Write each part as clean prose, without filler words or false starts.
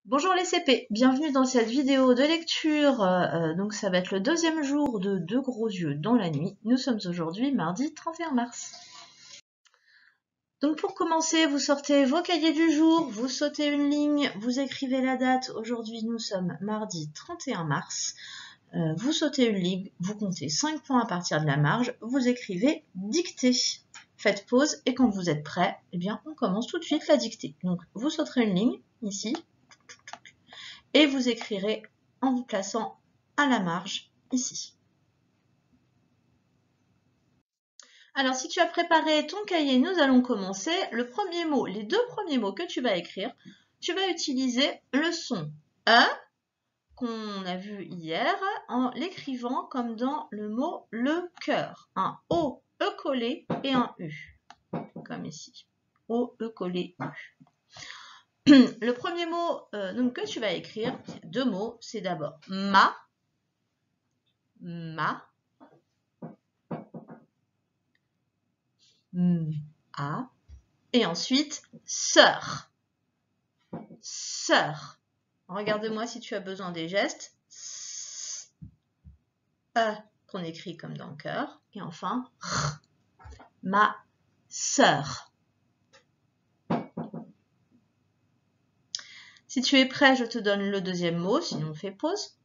Bonjour les CP, bienvenue dans cette vidéo de lecture. Donc ça va être le deuxième jour de Deux gros yeux dans la nuit. Nous sommes aujourd'hui mardi 31 mars. Donc pour commencer, vous sortez vos cahiers du jour, vous sautez une ligne, vous écrivez la date. Aujourd'hui nous sommes mardi 31 mars. Vous sautez une ligne, vous comptez 5 points à partir de la marge, vous écrivez dictée. Faites pause et quand vous êtes prêt, eh bien on commence tout de suite la dictée. Donc vous sauterez une ligne ici. Et vous écrirez en vous plaçant à la marge ici. Alors, si tu as préparé ton cahier, nous allons commencer. Le premier mot, les deux premiers mots que tu vas écrire, tu vas utiliser le son E qu'on a vu hier en l'écrivant comme dans le mot le cœur. Un O, E collé et un U, comme ici. O, E collé, U. Le premier mot donc, que tu vas écrire, deux mots, c'est d'abord ma, a, et ensuite sœur. Sœur. Regarde-moi si tu as besoin des gestes. Qu'on écrit comme dans le cœur. Et enfin, ma sœur. Si tu es prêt, je te donne le deuxième mot, sinon on fait pause.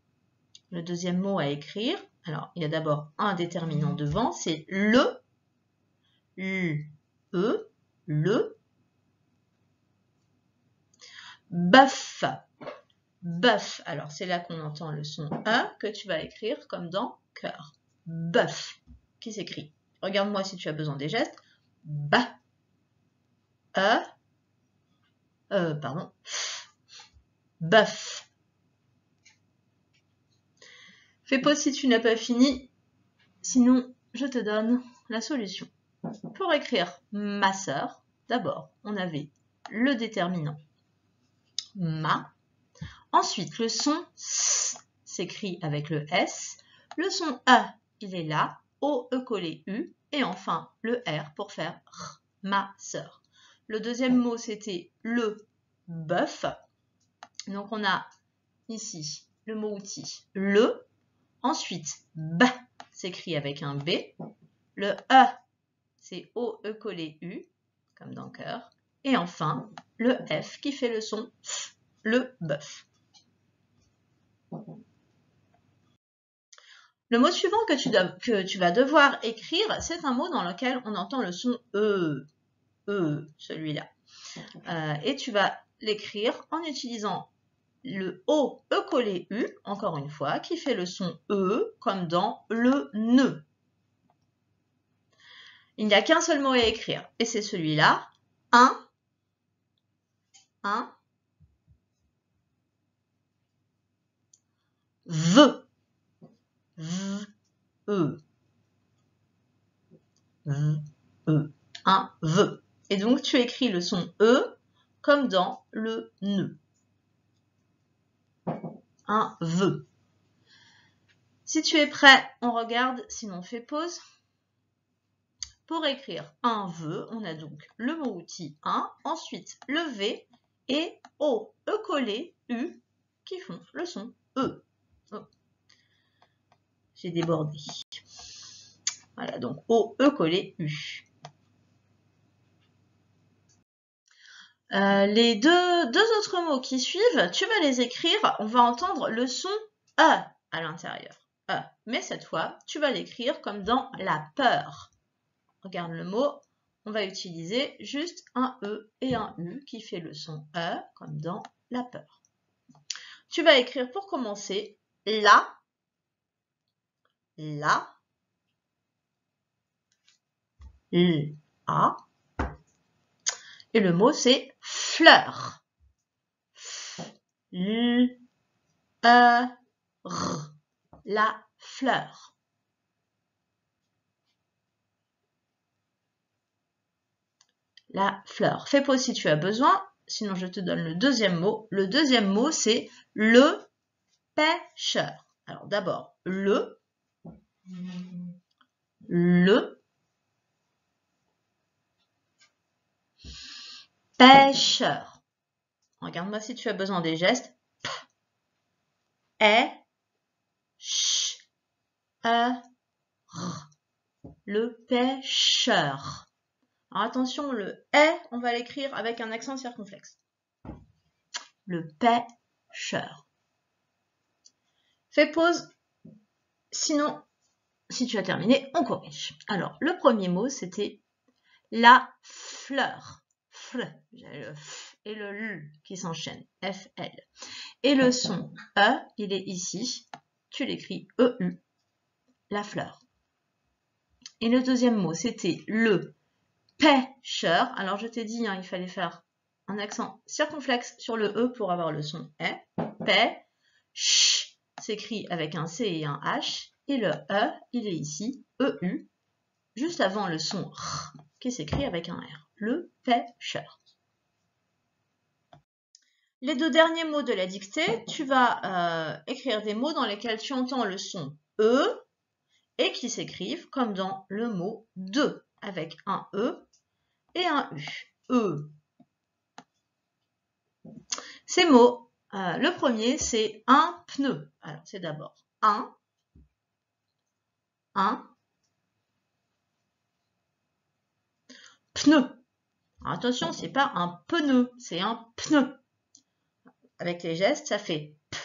Le deuxième mot à écrire. Alors, il y a d'abord un déterminant devant, c'est le. Le. Bœuf. Bœuf. Alors, c'est là qu'on entend le son E que tu vas écrire comme dans cœur. Bœuf. Qui s'écrit. Regarde-moi si tu as besoin des gestes. Bœuf. Fais pause si tu n'as pas fini. Sinon, je te donne la solution. Pour écrire ma sœur, d'abord, on avait le déterminant ma. Ensuite, le son S s'écrit avec le S. Le son E, il est là. O, E collé, U. Et enfin, le R pour faire R, ma sœur. Le deuxième mot, c'était le bœuf. Donc, on a ici le mot outil le. Ensuite, B s'écrit avec un B. Le E, c'est O, E collé, U, comme dans cœur. Et enfin, le F qui fait le son F, le bœuf. Le mot suivant que tu vas devoir écrire, c'est un mot dans lequel on entend le son E, celui-là. Et tu vas l'écrire en utilisant le O, E collé, U, encore une fois, qui fait le son E, comme dans le ne. Il n'y a qu'un seul mot à écrire, et c'est celui-là, un, V, un V. Et donc, tu écris le son E comme dans le ne. Un V. Si tu es prêt, on regarde, sinon on fait pause. Pour écrire un V, on a donc le mot outil 1, ensuite le V et O, E collé, U, qui font le son E. Oh. J'ai débordé. Voilà, donc O, E collé, U. Les deux autres mots qui suivent, tu vas les écrire, on va entendre le son E à l'intérieur. E. Mais cette fois, tu vas l'écrire comme dans la peur. Regarde le mot, on va utiliser juste un E et un U qui fait le son E comme dans la peur. Tu vas écrire pour commencer la, a. Et le mot c'est fleur. R. La fleur. La fleur. Fais pause si tu as besoin, sinon je te donne le deuxième mot. Le deuxième mot c'est le pêcheur. Alors d'abord le pêcheur. Regarde-moi si tu as besoin des gestes. P, ch, r. Le pêcheur. Alors attention, le est, on va l'écrire avec un accent circonflexe. Le pêcheur. Fais pause. Sinon, si tu as terminé, on corrige. Alors, le premier mot, c'était la fleur. Le f et le l qui s'enchaînent. F-L. Et le son E, il est ici. Tu l'écris E-U. La fleur. Et le deuxième mot, c'était le pêcheur. Alors, je t'ai dit, hein, il fallait faire un accent circonflexe sur le E pour avoir le son E. Pêche s'écrit avec un C et un H. Et le E, il est ici, EU, juste avant le son R, qui s'écrit avec un R. Le pêcheur. Les deux derniers mots de la dictée, tu vas écrire des mots dans lesquels tu entends le son E et qui s'écrivent comme dans le mot de, avec un E et un U. E. Ces mots, le premier, c'est un pneu. Alors, c'est d'abord un pneu. Alors, attention, c'est pas un pneu, c'est un pneu. Avec les gestes, ça fait p,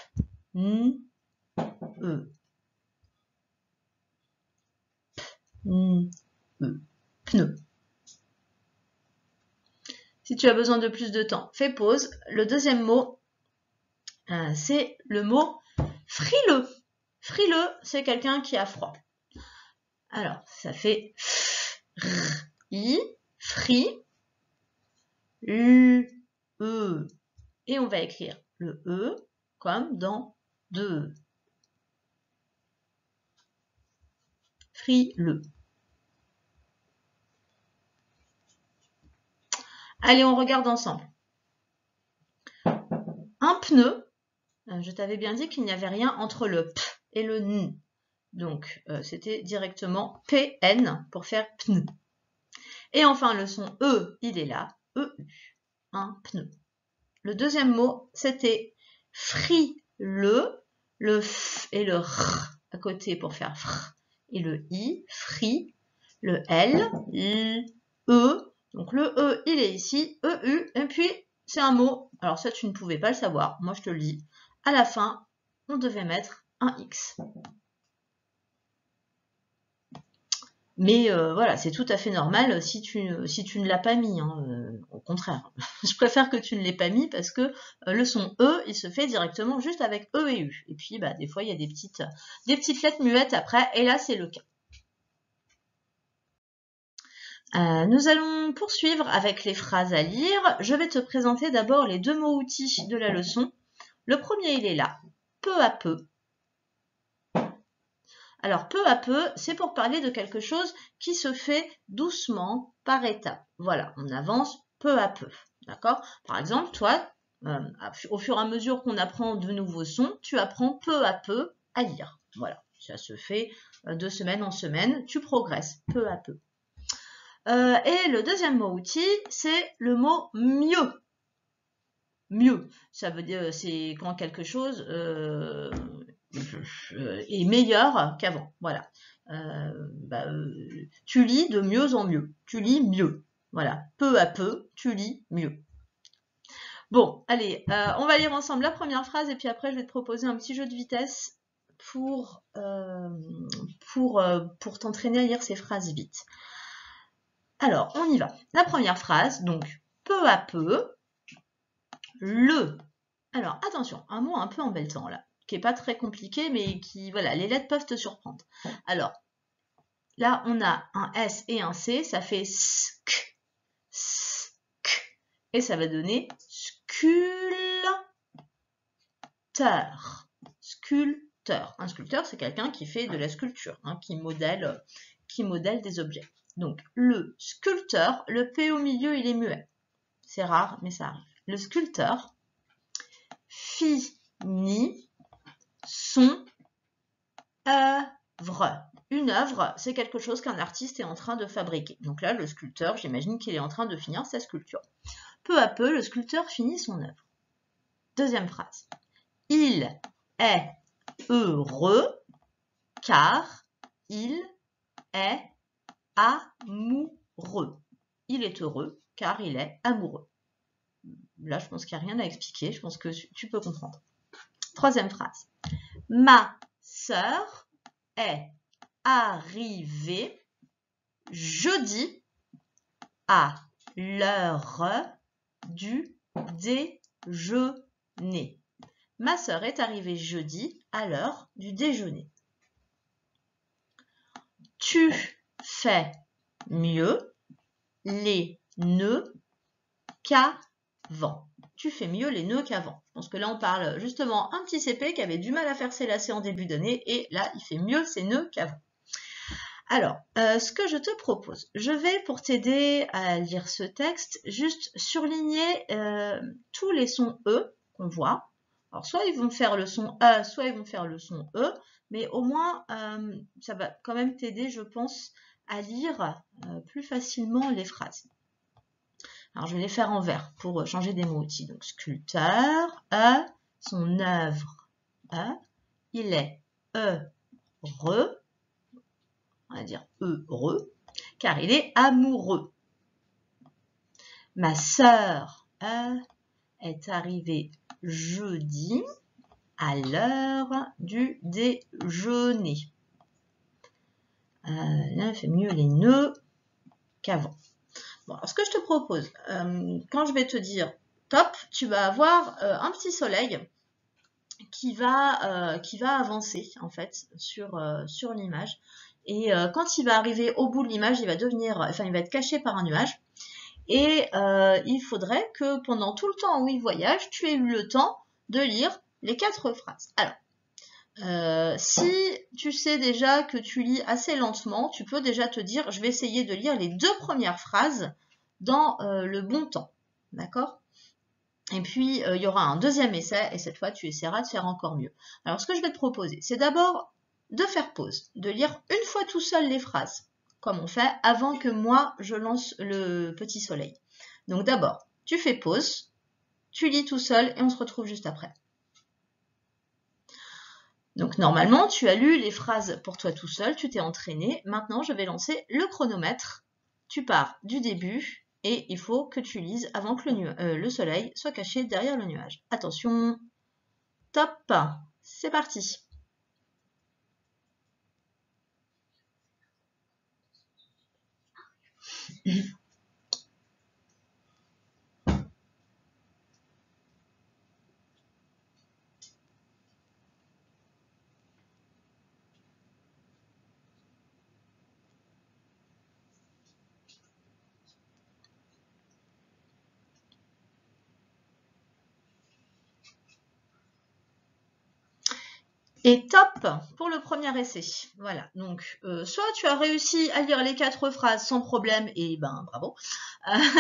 n, e. P, n, e. Pneu. Si tu as besoin de plus de temps, fais pause. Le deuxième mot, c'est le mot frileux. Frileux, c'est quelqu'un qui a froid. Alors, ça fait i, fri, l, e. Et on va écrire le e comme dans de. Frileux. Allez, on regarde ensemble. Un pneu, je t'avais bien dit qu'il n'y avait rien entre le p et le n. Donc, c'était directement PN pour faire pneu. Et enfin, le son E, il est là, EU, un pneu. Le deuxième mot, c'était frileux, le F et le R à côté pour faire fr, et le I, fri, le L, E. Donc le E, il est ici, EU, et puis c'est un mot, alors ça tu ne pouvais pas le savoir, moi je te le dis, à la fin, on devait mettre un X. Mais voilà, c'est tout à fait normal si tu ne l'as pas mis, hein, au contraire. Je préfère que tu ne l'aies pas mis parce que le son E, il se fait directement juste avec E et U. Et puis, bah, des fois, il y a des petites lettres muettes après, et là, c'est le cas. Nous allons poursuivre avec les phrases à lire. Je vais te présenter d'abord les deux mots-outils de la leçon. Le premier, il est là, peu à peu. Alors, peu à peu, c'est pour parler de quelque chose qui se fait doucement, par étapes. Voilà, on avance peu à peu, d'accord? Par exemple, toi, au fur et à mesure qu'on apprend de nouveaux sons, tu apprends peu à peu à lire. Voilà, ça se fait de semaine en semaine, tu progresses peu à peu. Et le deuxième mot-outil, c'est le mot mieux. Mieux, ça veut dire, c'est quand quelque chose est meilleur qu'avant. Voilà. Tu lis de mieux en mieux. Tu lis mieux. Voilà. Peu à peu, tu lis mieux. Bon, allez, on va lire ensemble la première phrase et puis après, je vais te proposer un petit jeu de vitesse pour t'entraîner à lire ces phrases vite. Alors, on y va. La première phrase, donc, peu à peu, le. Alors, attention, un mot un peu embêtant là, qui n'est pas très compliqué, mais qui, voilà, les lettres peuvent te surprendre. Alors, là, on a un S et un C, ça fait sk, sk, et ça va donner sculpteur. Sculpteur. Un sculpteur, c'est quelqu'un qui fait de la sculpture, hein, qui modèle des objets. Donc, le sculpteur, le P au milieu, il est muet. C'est rare, mais ça arrive. Le sculpteur finit son œuvre. Une œuvre, c'est quelque chose qu'un artiste est en train de fabriquer. Donc là, le sculpteur, j'imagine qu'il est en train de finir sa sculpture. Peu à peu, le sculpteur finit son œuvre. Deuxième phrase. Il est heureux car il est amoureux. Il est heureux car il est amoureux. Là, je pense qu'il n'y a rien à expliquer. Je pense que tu peux comprendre. Troisième phrase. Ma sœur est arrivée jeudi à l'heure du déjeuner. Ma sœur est arrivée jeudi à l'heure du déjeuner. Tu fais mieux les nœuds qu'avant. Tu fais mieux les nœuds qu'avant. Je pense que là, on parle justement un petit CP qui avait du mal à faire ses lacets en début d'année et là, il fait mieux ses nœuds qu'avant. Alors, ce que je te propose, je vais, pour t'aider à lire ce texte, juste surligner tous les sons E qu'on voit. Alors, soit ils vont faire le son A, soit ils vont faire le son E, mais au moins, ça va quand même t'aider, je pense, à lire plus facilement les phrases. Alors, je vais les faire en vert pour changer des mots outils. Donc, sculpteur, son œuvre, il est heureux, on va dire heureux, car il est amoureux. Ma sœur est arrivée jeudi à l'heure du déjeuner. Là, elle fait mieux les nœuds qu'avant. Bon, alors, ce que je te propose, quand je vais te dire top, tu vas avoir un petit soleil qui va avancer en fait sur l'image. Et quand il va arriver au bout de l'image, il va être caché par un nuage. Et il faudrait que pendant tout le temps où il voyage, tu aies eu le temps de lire les 4 phrases. Alors, si tu sais déjà que tu lis assez lentement, tu peux déjà te dire, je vais essayer de lire les 2 premières phrases dans le bon temps. D'accord ? Et puis, il y aura un deuxième essai, et cette fois, tu essaieras de faire encore mieux. Alors, ce que je vais te proposer, c'est d'abord de faire pause, de lire une fois tout seul les phrases, comme on fait avant que moi, je lance le petit soleil. Donc, d'abord, tu fais pause, tu lis tout seul, et on se retrouve juste après. Donc, normalement, tu as lu les phrases pour toi tout seul, tu t'es entraîné. Maintenant, je vais lancer le chronomètre. Tu pars du début. Et il faut que tu lises avant que le soleil soit caché derrière le nuage. Attention, top, c'est parti. Et top pour le premier essai. Voilà, donc soit tu as réussi à lire les 4 phrases sans problème, et ben bravo.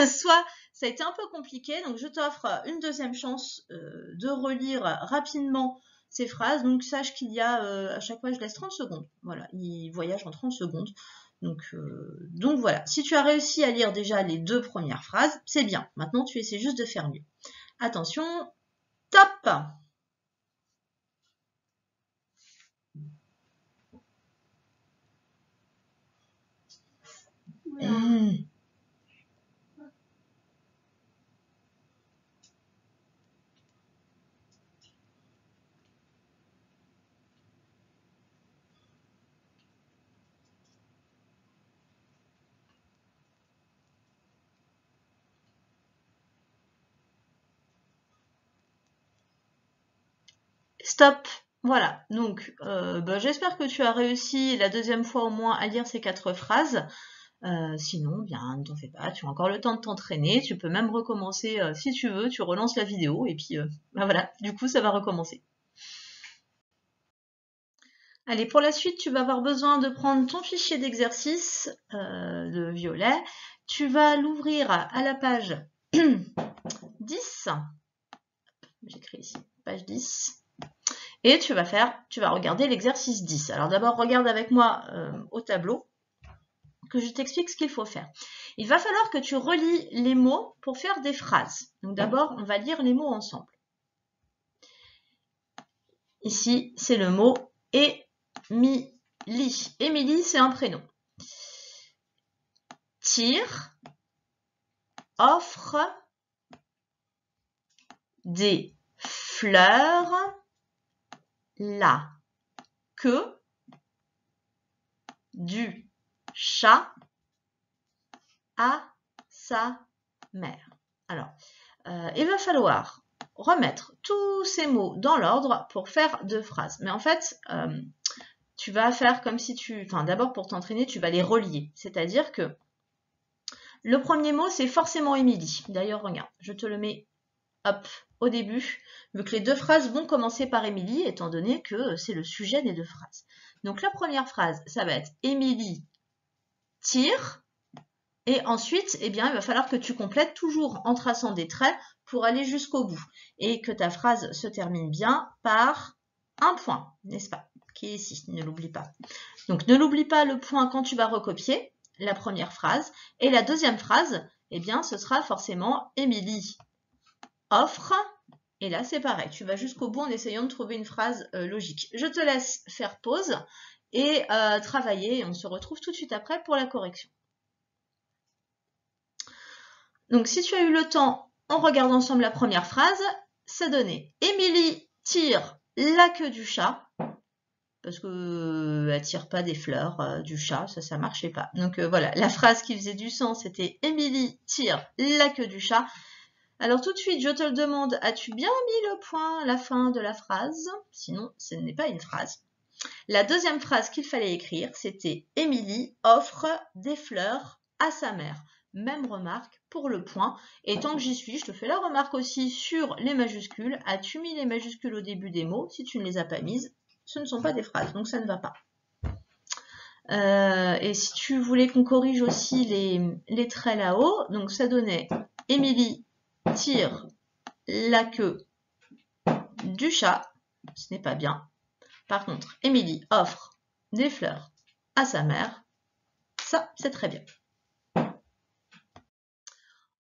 Soit ça a été un peu compliqué, donc je t'offre une deuxième chance de relire rapidement ces phrases. Donc sache qu'il y a, à chaque fois je laisse 30 secondes. Voilà, il voyage en 30 secondes. Donc voilà, si tu as réussi à lire déjà les 2 premières phrases, c'est bien. Maintenant tu essaies juste de faire mieux. Attention, top! Stop. Voilà, donc j'espère que tu as réussi la deuxième fois au moins à lire ces 4 phrases. Sinon, bien, ne t'en fais pas, tu as encore le temps de t'entraîner. Tu peux même recommencer si tu veux, tu relances la vidéo et puis voilà, du coup ça va recommencer. Allez, pour la suite, tu vas avoir besoin de prendre ton fichier d'exercice de violet. Tu vas l'ouvrir à la page 10. J'écris ici, page 10. Et tu vas regarder l'exercice 10. Alors d'abord, regarde avec moi au tableau que je t'explique ce qu'il faut faire. Il va falloir que tu relis les mots pour faire des phrases. Donc d'abord, on va lire les mots ensemble. Ici, c'est le mot Émilie. Émilie, c'est un prénom. Tire, offre des fleurs, la queue du chat à sa mère. Alors, il va falloir remettre tous ces mots dans l'ordre pour faire 2 phrases. Mais en fait, tu vas faire comme si d'abord pour t'entraîner, tu vas les relier. C'est-à-dire que le premier mot, c'est forcément Émilie. D'ailleurs, regarde, je te le mets hop, au début, vu que les 2 phrases vont commencer par Émilie, étant donné que c'est le sujet des 2 phrases. Donc la première phrase, ça va être Émilie tire. Et ensuite, eh bien, il va falloir que tu complètes toujours en traçant des traits pour aller jusqu'au bout. Et que ta phrase se termine bien par un point, n'est-ce pas? Qui est ici, ne l'oublie pas. Donc, ne l'oublie pas le point quand tu vas recopier la première phrase. Et la deuxième phrase, eh bien, ce sera forcément Émilie offre. Et là, c'est pareil. Tu vas jusqu'au bout en essayant de trouver une phrase logique. Je te laisse faire pause et travailler. Et on se retrouve tout de suite après pour la correction. Donc, si tu as eu le temps, on regarde ensemble la première phrase. Ça donnait Émilie tire la queue du chat. Parce qu'elle ne tire pas des fleurs du chat, ça marchait pas. Donc voilà, la phrase qui faisait du sens, c'était Émilie tire la queue du chat. Alors tout de suite, je te le demande, as-tu bien mis le point à la fin de la phrase? Sinon, ce n'est pas une phrase. La deuxième phrase qu'il fallait écrire, c'était Émilie offre des fleurs à sa mère. Même remarque pour le point. Et tant que j'y suis, je te fais la remarque aussi sur les majuscules. As-tu mis les majuscules au début des mots? Si tu ne les as pas mises, ce ne sont pas des phrases, donc ça ne va pas. Et si tu voulais qu'on corrige aussi les traits là-haut, donc ça donnait Émilie tire la queue du chat, ce n'est pas bien. Par contre, Émilie offre des fleurs à sa mère, ça c'est très bien.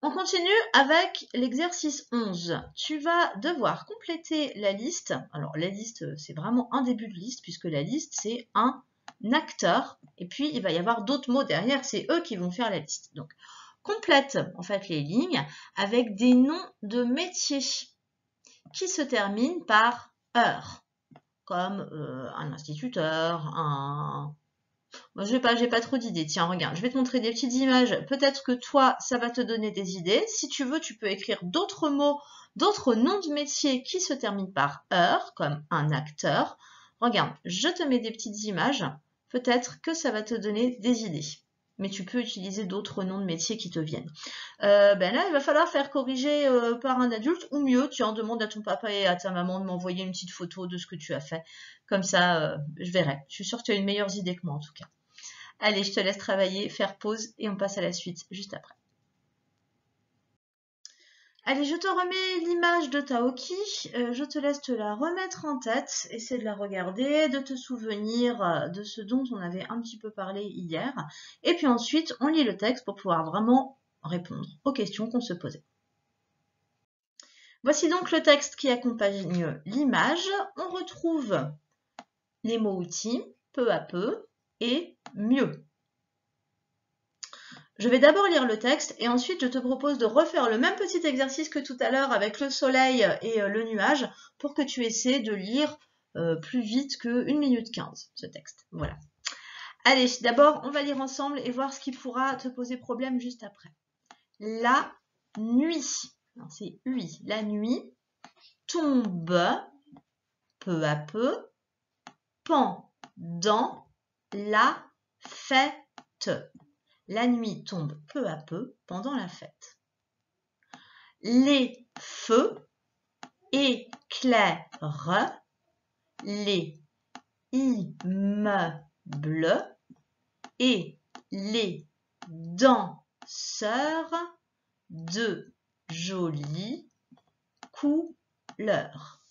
On continue avec l'exercice 11. Tu vas devoir compléter la liste. Alors la liste, c'est vraiment un début de liste puisque la liste, c'est un acteur. Et puis, il va y avoir d'autres mots derrière. C'est eux qui vont faire la liste. Donc, complète en fait les lignes avec des noms de métiers qui se terminent par heure. Comme un instituteur, un... Moi, j'ai pas trop d'idées. Tiens, regarde, je vais te montrer des petites images. Peut-être que toi, ça va te donner des idées. Si tu veux, tu peux écrire d'autres mots, d'autres noms de métiers qui se terminent par heure, comme un acteur. Regarde, je te mets des petites images. Peut-être que ça va te donner des idées. Mais tu peux utiliser d'autres noms de métiers qui te viennent. Ben là, il va falloir faire corriger par un adulte, ou mieux, tu en demandes à ton papa et à ta maman de m'envoyer une petite photo de ce que tu as fait. Comme ça, je verrai. Je suis sûre que tu as une meilleure idée que moi, en tout cas. Allez, je te laisse travailler, faire pause, et on passe à la suite juste après. Allez, je te remets l'image de Taoki. Je te laisse te la remettre en tête, essaie de la regarder, de te souvenir de ce dont on avait un petit peu parlé hier. Et puis ensuite, on lit le texte pour pouvoir vraiment répondre aux questions qu'on se posait. Voici donc le texte qui accompagne l'image. On retrouve les mots outils, peu à peu, et mieux. Je vais d'abord lire le texte et ensuite je te propose de refaire le même petit exercice que tout à l'heure avec le soleil et le nuage pour que tu essaies de lire plus vite que 1 minute 15 ce texte. Voilà. Allez, d'abord on va lire ensemble et voir ce qui pourra te poser problème juste après. La nuit, c'est UI, la nuit tombe peu à peu pendant la fête. La nuit tombe peu à peu pendant la fête. Les feux éclairent les immeubles et les danseurs de jolies couleurs.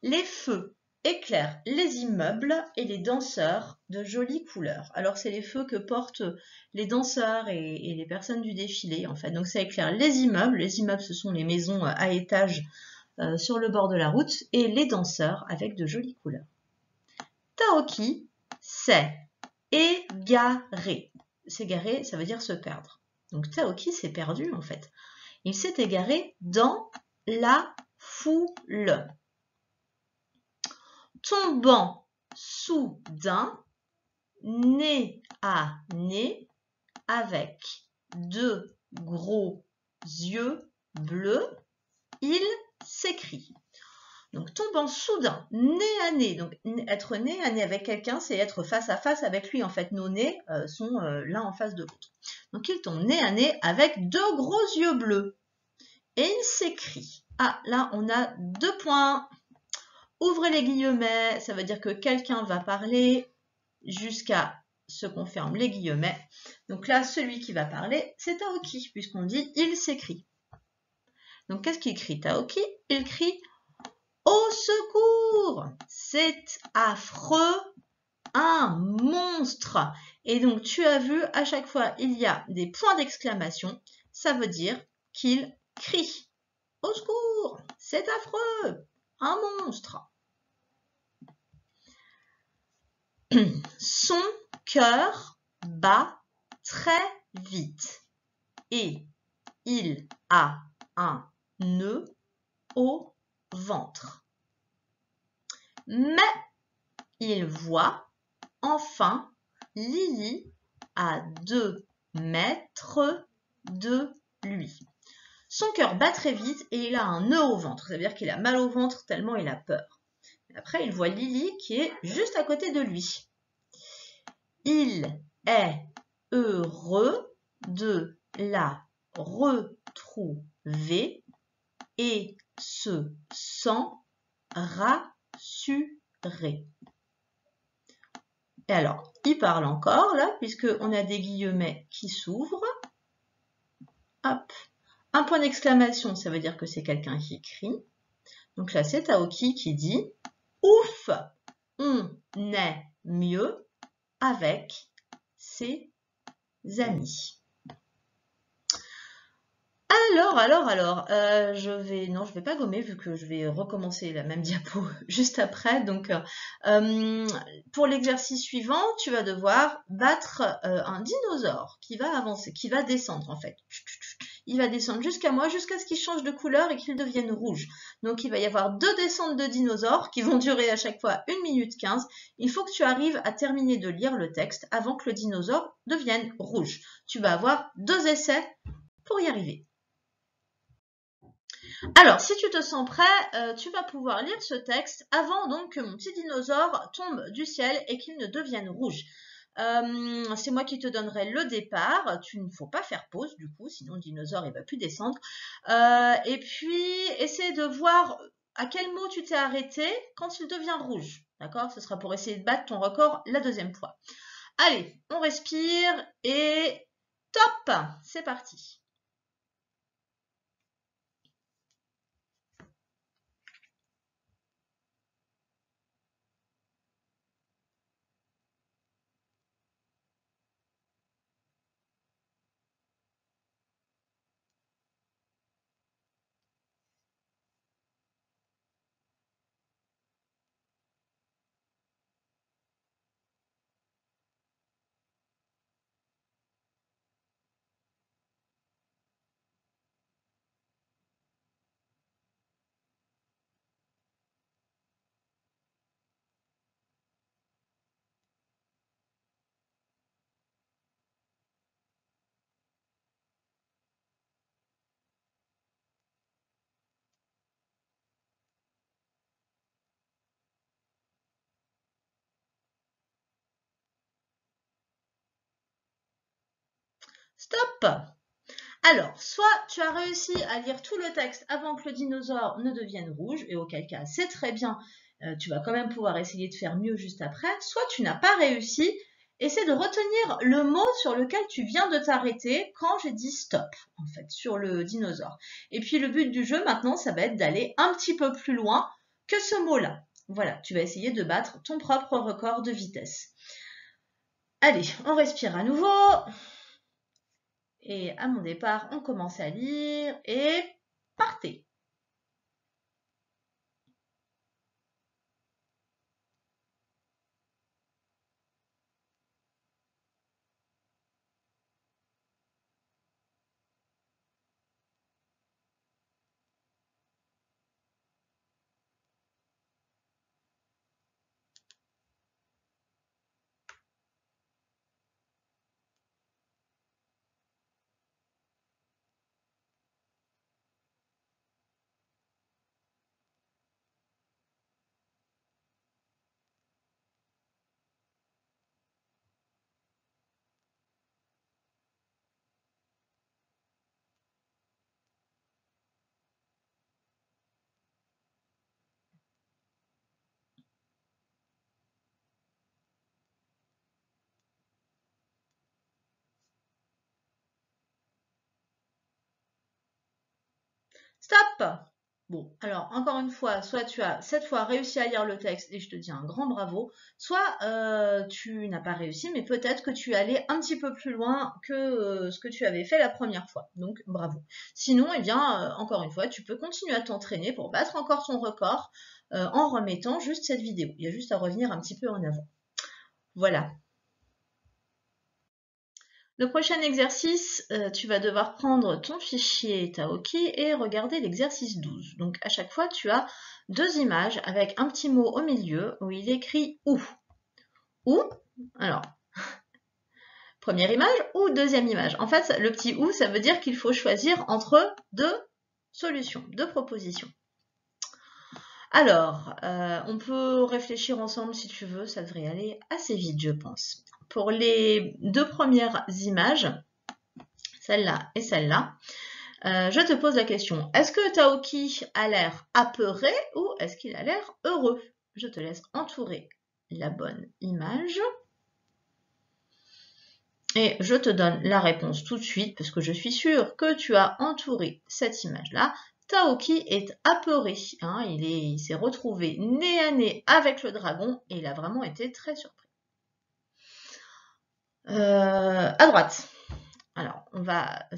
Les feux éclairent les immeubles et les danseurs de jolies couleurs. Alors, c'est les feux que portent les danseurs et les personnes du défilé, en fait. Donc, ça éclaire les immeubles. Les immeubles, ce sont les maisons à étages sur le bord de la route et les danseurs avec de jolies couleurs. Taoki, c'est égaré. S'égarer, ça veut dire se perdre. Donc Taoki s'est perdu en fait. Il s'est égaré dans la foule. Tombant soudain, nez à nez, avec deux gros yeux bleus, il s'écrie. Donc, tombant soudain, nez à nez. Donc, être nez à nez avec quelqu'un, c'est être face à face avec lui. En fait, nos nez sont l'un en face de l'autre. Donc, il tombe nez à nez avec deux gros yeux bleus. Et il s'écrie. Ah, là, on a 2 points. Ouvrez les guillemets. Ça veut dire que quelqu'un va parler jusqu'à ce qu'on ferme les guillemets. Donc là, celui qui va parler, c'est Taoki, puisqu'on dit « il s'écrie ». Donc, qu'est-ce qu'il crie Taoki? Il crie « Au secours! C'est affreux, un monstre !» Et donc, tu as vu, à chaque fois, il y a des points d'exclamation. Ça veut dire qu'il crie. « Au secours! C'est affreux, un monstre !» Son cœur bat très vite et il a un nœud au ventre. Mais il voit enfin Lily à 2 mètres de lui. Son cœur bat très vite et il a un nœud au ventre. Ça veut dire qu'il a mal au ventre tellement il a peur. Après, il voit Lily qui est juste à côté de lui. Il est heureux de la retrouver et se sent rassuré. Et alors, il parle encore là, puisqu'on a des guillemets qui s'ouvrent. Hop. Un point d'exclamation, ça veut dire que c'est quelqu'un qui crie. Donc là, c'est Taoki qui dit « Ouf, on est mieux avec ses amis. » Alors, je vais pas gommer vu que je vais recommencer la même diapo juste après. Donc, pour l'exercice suivant, tu vas devoir battre un dinosaure qui va avancer, qui va descendre en fait. Il va descendre jusqu'à moi, jusqu'à ce qu'il change de couleur et qu'il devienne rouge. Donc, il va y avoir 2 descentes de dinosaures qui vont durer à chaque fois 1 minute 15. Il faut que tu arrives à terminer de lire le texte avant que le dinosaure devienne rouge. Tu vas avoir 2 essais pour y arriver. Alors, si tu te sens prêt, tu vas pouvoir lire ce texte avant donc que mon petit dinosaure tombe du ciel et qu'il ne devienne rouge. C'est moi qui te donnerai le départ. Tu ne faut pas faire pause du coup, sinon le dinosaure il va plus descendre. Et puis, essaie de voir à quel mot tu t'es arrêté quand il devient rouge. D'accord? Ce sera pour essayer de battre ton record la 2e fois. Allez, on respire et top! C'est parti. Stop! Alors, soit tu as réussi à lire tout le texte avant que le dinosaure ne devienne rouge, et auquel cas c'est très bien, tu vas quand même pouvoir essayer de faire mieux juste après, soit tu n'as pas réussi, essaie de retenir le mot sur lequel tu viens de t'arrêter quand j'ai dit stop, en fait, sur le dinosaure. Et puis le but du jeu maintenant, ça va être d'aller un petit peu plus loin que ce mot-là. Voilà, tu vas essayer de battre ton propre record de vitesse. Allez, on respire à nouveau. Et à mon départ, on commence à lire et partez. Stop! Bon, alors encore une fois, soit tu as cette fois réussi à lire le texte et je te dis un grand bravo, soit tu n'as pas réussi, mais peut-être que tu es allé un petit peu plus loin que ce que tu avais fait la première fois. Donc bravo. Sinon, eh bien, encore une fois, tu peux continuer à t'entraîner pour battre encore ton record en remettant juste cette vidéo. Il y a juste à revenir un petit peu en avant. Voilà. Le prochain exercice, tu vas devoir prendre ton fichier Taoki et regarder l'exercice 12. Donc à chaque fois, tu as deux images avec un petit mot au milieu où il écrit « ou ». Ou, alors, première image ou deuxième image. En fait, le petit « ou », ça veut dire qu'il faut choisir entre deux solutions, deux propositions. Alors, on peut réfléchir ensemble si tu veux, ça devrait aller assez vite, je pense. Pour les deux premières images, celle-là et celle-là, je te pose la question, est-ce que Taoki a l'air apeuré ou est-ce qu'il a l'air heureux? Je te laisse entourer la bonne image. Et je te donne la réponse tout de suite parce que je suis sûre que tu as entouré cette image-là. Taoki est apeuré, hein, il s'est retrouvé nez à nez avec le dragon et il a vraiment été très surpris. À droite. Alors,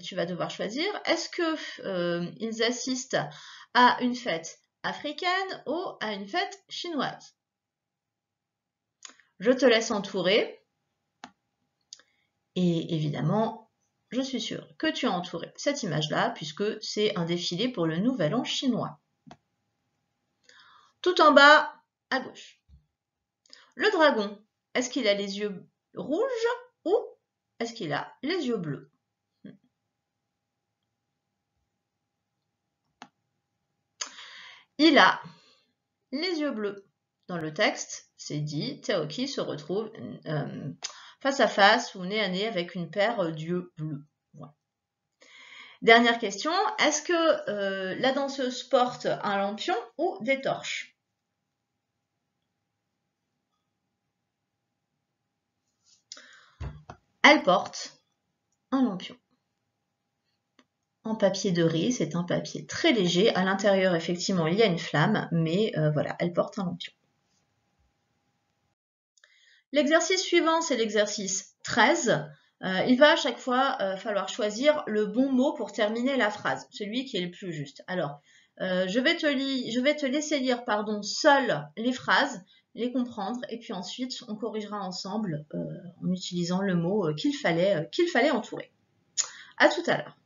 tu vas devoir choisir, est-ce qu'ils assistent à une fête africaine ou à une fête chinoise? Je te laisse entourer. Et évidemment, je suis sûre que tu as entouré cette image-là puisque c'est un défilé pour le Nouvel An chinois. Tout en bas, à gauche. Le dragon, est-ce qu'il a les yeux rouges ou est-ce qu'il a les yeux bleus? Il a les yeux bleus. Dans le texte, c'est dit, Taoki se retrouve face à face ou nez à nez avec une paire d'yeux bleus. Voilà. Dernière question, est-ce que la danseuse porte un lampion ou des torches? Elle porte un lampion. En papier de riz, c'est un papier très léger. À l'intérieur, effectivement, il y a une flamme, mais voilà, elle porte un lampion. L'exercice suivant, c'est l'exercice 13. Il va à chaque fois falloir choisir le bon mot pour terminer la phrase, celui qui est le plus juste. Alors, je vais te laisser lire seules les phrases, les comprendre, et puis ensuite, on corrigera ensemble en utilisant le mot qu'il fallait entourer. À tout à l'heure.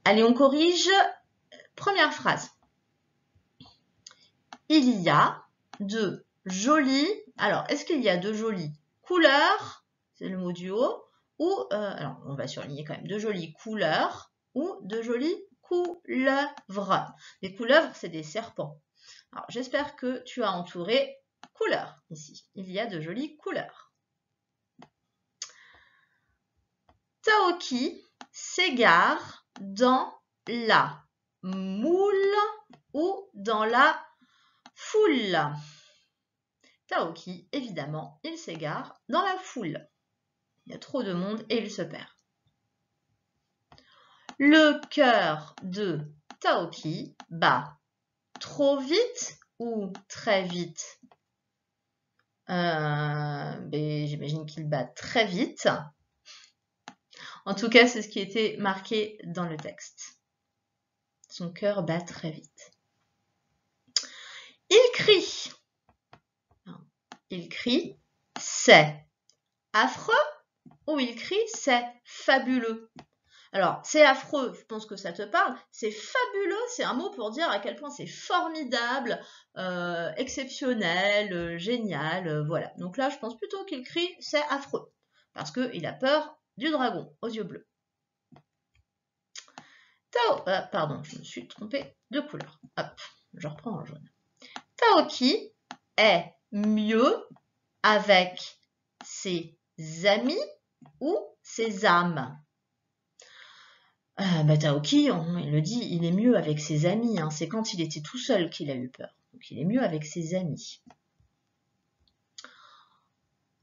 Allez, on corrige. Première phrase. Il y a de jolies... Alors, est-ce qu'il y a de jolies couleurs? C'est le mot du haut. Ou, alors, on va surligner quand même, de jolies couleurs ou de jolies couleuvres. Les couleuvres, c'est des serpents. Alors, j'espère que tu as entouré couleurs ici. Il y a de jolies couleurs. Taoki s'égare dans la moule ou dans la foule. Taoki, évidemment, il s'égare dans la foule. Il y a trop de monde et il se perd. Le cœur de Taoki bat trop vite ou très vite? J'imagine qu'il bat très vite. En tout cas, c'est ce qui était marqué dans le texte. Son cœur bat très vite. Il crie. Il crie, c'est affreux ou il crie, c'est fabuleux? Alors, c'est affreux, je pense que ça te parle. C'est fabuleux, c'est un mot pour dire à quel point c'est formidable, exceptionnel, génial, voilà. Donc là, je pense plutôt qu'il crie, c'est affreux, parce qu'il a peur du dragon aux yeux bleus. Pardon, je me suis trompée de couleur. Hop, je reprends en jaune. Taoki est mieux avec ses amis ou ses âmes? Taoki, il le dit, il est mieux avec ses amis. Hein. C'est quand il était tout seul qu'il a eu peur. Donc il est mieux avec ses amis.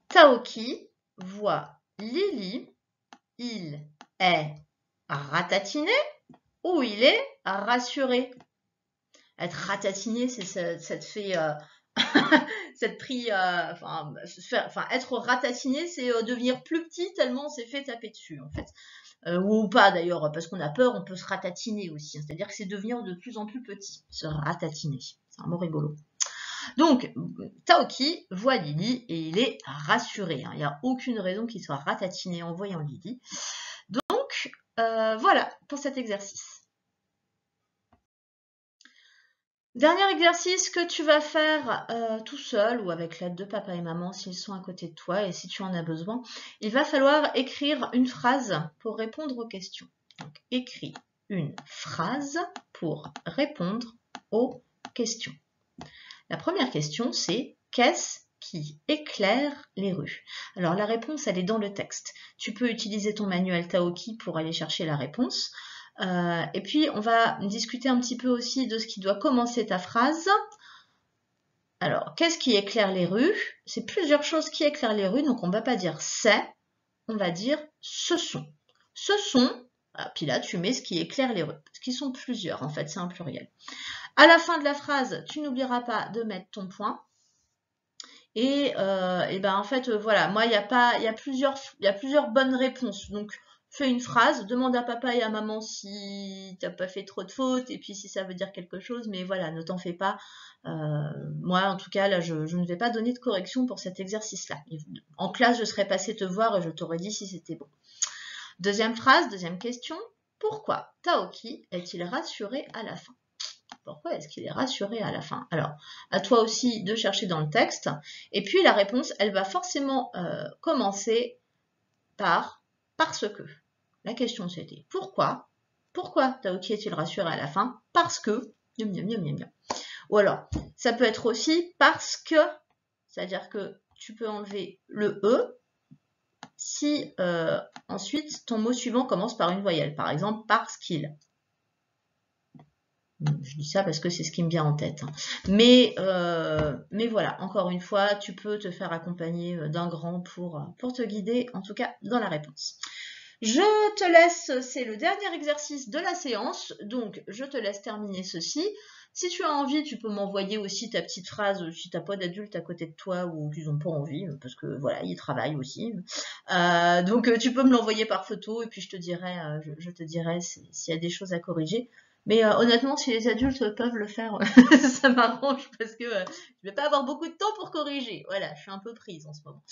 Taoki voit Lily. Il est ratatiné ou il est rassuré. Être ratatiné, ça te fait... ça te prie... être ratatiné, c'est devenir plus petit tellement on s'est fait taper dessus, en fait. Ou pas d'ailleurs, parce qu'on a peur, on peut se ratatiner aussi. C'est-à-dire que c'est devenir de plus en plus petit, se ratatiner. C'est un mot rigolo. Donc, Taoki voit Lily et il est rassuré. Il n'y a aucune raison qu'il soit ratatiné en voyant Lily. Donc, voilà pour cet exercice. Dernier exercice que tu vas faire tout seul ou avec l'aide de papa et maman s'ils sont à côté de toi et si tu en as besoin, il va falloir écrire une phrase pour répondre aux questions. Donc, écris une phrase pour répondre aux questions. La première question, c'est « Qu'est-ce qui éclaire les rues ?» Alors, la réponse, elle est dans le texte. Tu peux utiliser ton manuel Taoki pour aller chercher la réponse. Et puis, on va discuter un petit peu aussi de ce qui doit commencer ta phrase. Alors, qu'est-ce qui éclaire les rues? C'est plusieurs choses qui éclairent les rues, donc on ne va pas dire « c'est », on va dire « ce sont ». Ce sont, puis là, tu mets ce qui éclaire les rues, parce qu'ils sont plusieurs, en fait, c'est un pluriel. À la fin de la phrase, tu n'oublieras pas de mettre ton point. Et ben en fait, voilà, moi, il y a plusieurs bonnes réponses. Donc, fais une phrase, demande à papa et à maman si t'as pas fait trop de fautes, et puis si ça veut dire quelque chose, mais voilà, ne t'en fais pas. Moi, en tout cas, là, je ne vais pas donner de correction pour cet exercice-là. En classe, je serais passée te voir et je t'aurais dit si c'était bon. Deuxième phrase, deuxième question. Pourquoi Taoki est-il rassuré à la fin? Pourquoi est-ce qu'il est rassuré à la fin? Alors, à toi aussi de chercher dans le texte. Et puis, la réponse, elle va forcément commencer par « parce que ». La question, c'était « pourquoi ?» Pourquoi Taoki est-il rassuré à la fin? Parce que... Ou alors, ça peut être aussi « parce que », c'est-à-dire que tu peux enlever le « e » si ensuite ton mot suivant commence par une voyelle. Par exemple, « parce qu'il ». Je dis ça parce que c'est ce qui me vient en tête. Mais voilà, encore une fois, tu peux te faire accompagner d'un grand pour te guider, en tout cas, dans la réponse. Je te laisse, c'est le dernier exercice de la séance, donc je te laisse terminer ceci. Si tu as envie, tu peux m'envoyer aussi ta petite phrase si tu n'as pas d'adulte à côté de toi ou qu'ils n'ont pas envie, parce que voilà, ils travaillent aussi. Donc tu peux me l'envoyer par photo et puis je te dirai s'il y a des choses à corriger. Mais honnêtement, si les adultes peuvent le faire, ça m'arrange parce que je vais pas avoir beaucoup de temps pour corriger. Voilà, je suis un peu prise en ce moment.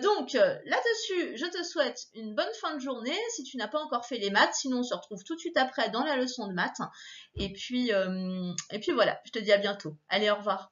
Donc là-dessus, je te souhaite une bonne fin de journée. Si tu n'as pas encore fait les maths, sinon on se retrouve tout de suite après dans la leçon de maths. Et puis voilà, je te dis à bientôt. Allez, au revoir.